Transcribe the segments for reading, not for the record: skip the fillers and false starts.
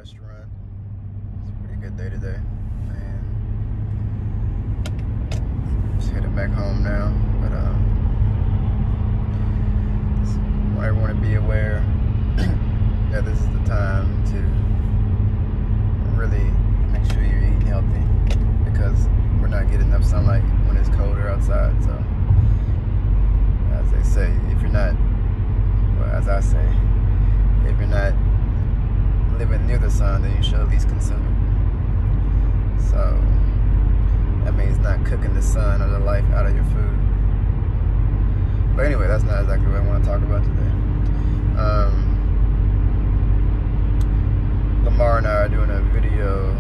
restaurant. It's a pretty good day today. And just headed back home now. But just want everyone to be aware that this is the time to really make sure you're eating healthy, because we're not getting enough sunlight when it's colder outside. So as they say, if you're not, well, as I say, if you're not living near the sun, then you should at least consume it. So that means not cooking the sun or the life out of your food. But anyway, that's not exactly what I want to talk about today. Lamar and I are doing a video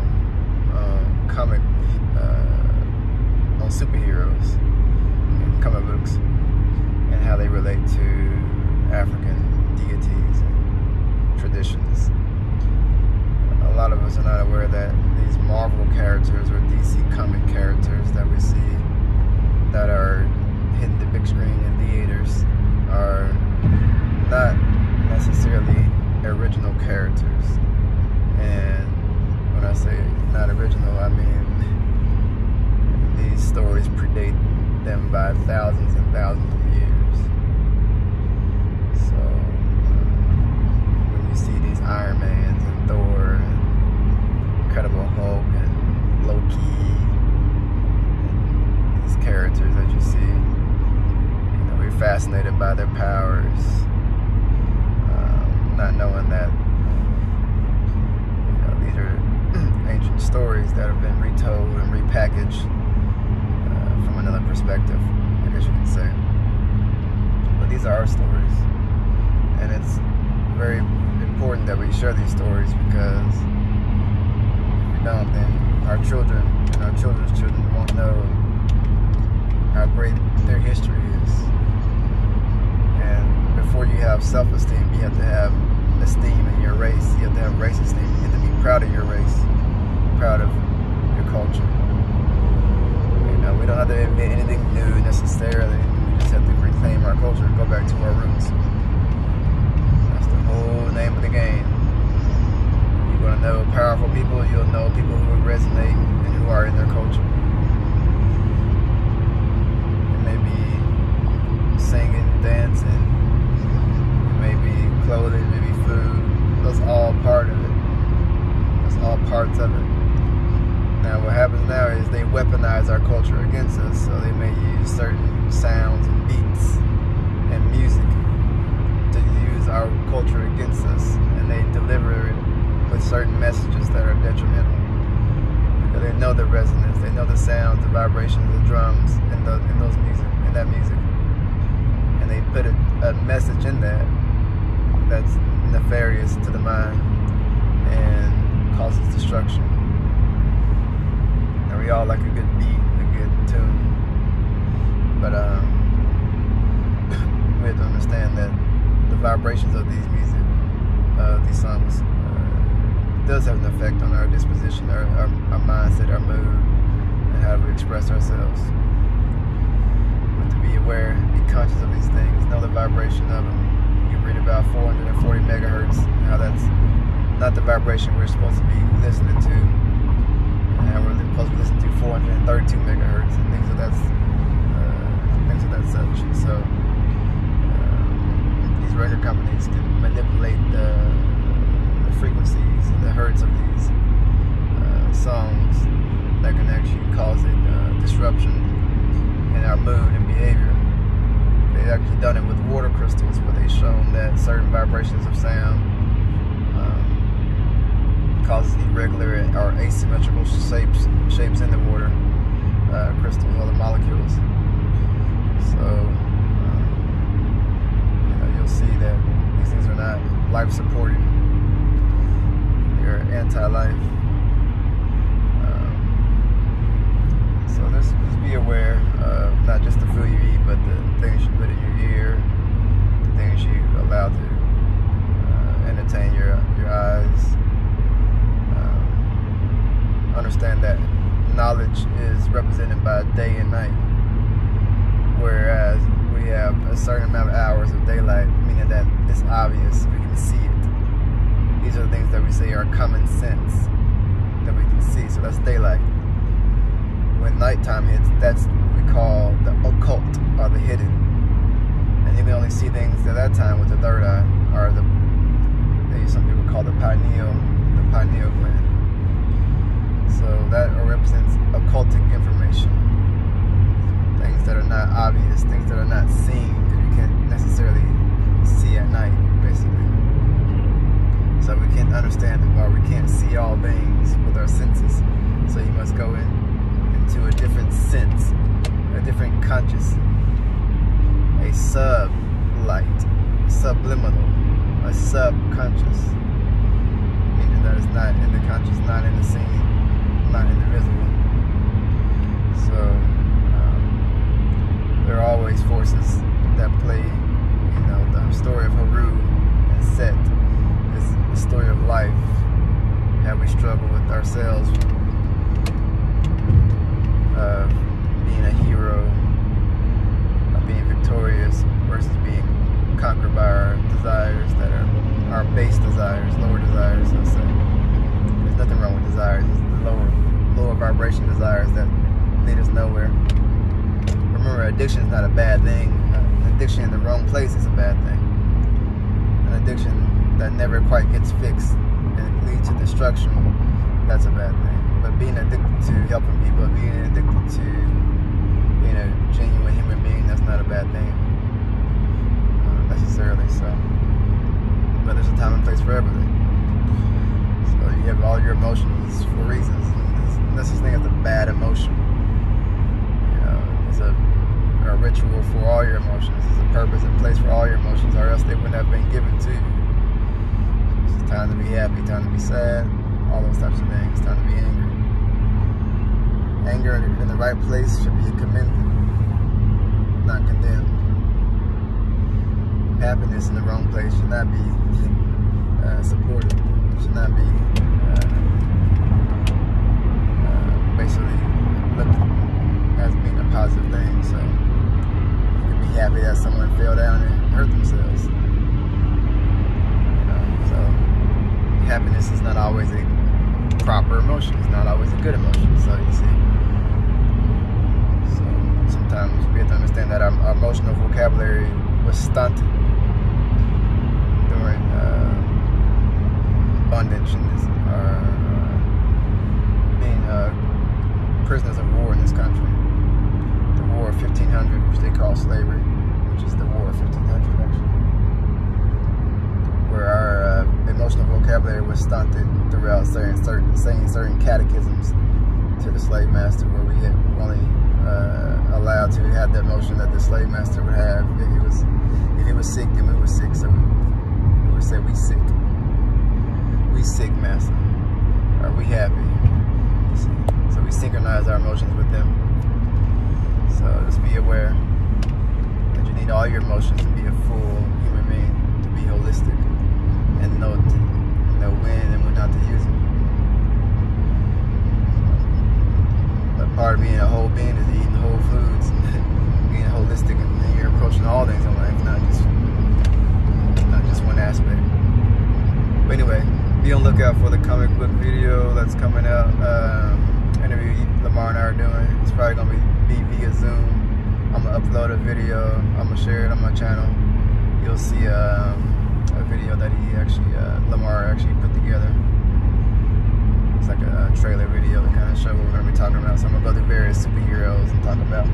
on superheroes and comic books and how they relate to African deities and traditions. A lot of us are not aware that these Marvel characters or DC comic characters that we see that are hitting the big screen in theaters are not necessarily original characters. And when I say not original, I mean these stories predate them by thousands and thousands of years. So when you see these Iron Mans and Thor and Incredible Hulk and Loki and these characters that you see, we're fascinated by their powers, not knowing that these are ancient stories that have been retold and repackaged from another perspective, I guess you can say. But these are our stories, and it's very important that we share these stories, because if we don't, then our children and our children's children won't know how great their history is. And before you have self-esteem, you have to have esteem in your race. You have to have race esteem. You have to be proud of your race, proud of your culture. We don't have to invent anything new necessarily. We just have to reclaim our culture, go back to our roots. That's the whole name of the game. You're going to know powerful people. You'll know people who resonate and who are in their culture. It may be singing, dancing, it may be clothing, it may be food. That's all part of it. That's all parts of it. Now what happens now is they weaponize our culture against us, so they may use certain sounds and beats and music to use our culture against us, and they deliver it with certain messages that are detrimental, because they know the resonance, they know the sounds, the vibrations, the drums, and that music, and they put a message in that's nefarious to the mind and causes destruction. And we all like a good beat, a good tune, but we have to understand that the vibrations of these music, these songs, does have an effect on our disposition, our mindset, our mood, and how we express ourselves. We have to be aware, be conscious of these things, know the vibration of them. You read about 440 megahertz, how that's not the vibration we're supposed to be listening to, and how we're supposed to be listening to 432 megahertz and things of that such. And so these record companies can manipulate the frequencies and the hertz of these songs that can actually cause a disruption in our mood and behavior. They've actually done it with water crystals, where they've shown that certain vibrations of sound causes irregular or asymmetrical shapes in the water crystals or the molecules. So you'll see that these things are not life supporting. They're anti-life. So just be aware of not just the food you eat, but the things you put in your ear, the things you allow to entertain your eyes. Understand that knowledge is represented by day and night, whereas we have a certain amount of hours of daylight, meaning that it's obvious, we can see it. These are the things that we say are common sense, that we can see. So that's daylight. When nighttime hits, that's what we call the occult, or the hidden. And you can only see things at that time with the third eye, or some people call the pineal gland. So that represents occultic information. Things that are not obvious, things that are not seen, that you can't necessarily see at night, basically. So we can't understand it, or we can't see all things with our senses. So you must go into a different sense, a different conscious, a sub-light, subliminal, a subconscious, meaning that it's not in the conscious, not in the seen, not in the visible. So there are always forces that play. You know, the story of Haru and Set is the story of life, how we struggle with ourselves, of being a hero, of being victorious versus being conquered by our desires that are our base desires, lower desires, let's say. There's nothing wrong with desires. It's the lower vibration desires that lead us nowhere. Remember, addiction is not a bad thing. An addiction in the wrong place is a bad thing. An addiction that never quite gets fixed and leads to destruction, that's a bad thing. But being addicted to helping people, being addicted to being a genuine human being, that's not a bad thing, necessarily. So, but there's a time and place for everything. So you have all your emotions for reasons. There's no such thing as a bad emotion. You know, there's a ritual for all your emotions. There's a purpose and place for all your emotions, or else they wouldn't have been given to you. It's time to be happy, time to be sad, all those types of things. Time to be angry. Anger in the right place should be commended, not condemned. Happiness in the wrong place should not be supported, should not be basically looked as being a positive thing. So you can be happy that someone fell down and hurt themselves. You know, so happiness is not always a proper emotion. It's not always a good emotion. So you see. So sometimes we have to understand that our emotional vocabulary was stunted during bondage and being prisoners of war in this country. The War of 1500, which they call slavery, which is the War of 1500 actually, where our emotional vocabulary was stunted throughout saying certain catechisms to the slave master, where we had only allowed to have the emotion that the slave master would have. If he was sick, then we were sick. So we would say, we sick, master. Are we happy? You see? So we synchronize our emotions with them. So just be aware that you need all your emotions to be a full human being, to be holistic, and know when and when not to use them. But part of being a whole being is eating whole foods, being holistic, and you're approaching all things in life, not just one aspect. But anyway, be on the lookout for the comic book video that's coming out. Interview Lamar and I are doing. It's probably gonna be via Zoom. I'm gonna upload a video. I'm gonna share it on my channel. You'll see a video that Lamar actually put together. It's like a trailer video to kind of show what we're gonna be talking about. So I'm gonna go through various superheroes and talk about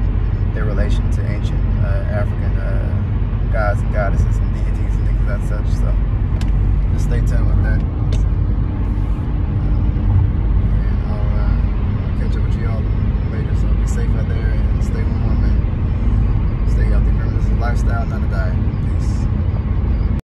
their relation to ancient African gods and goddesses and deities and things of that such. So just stay tuned with that.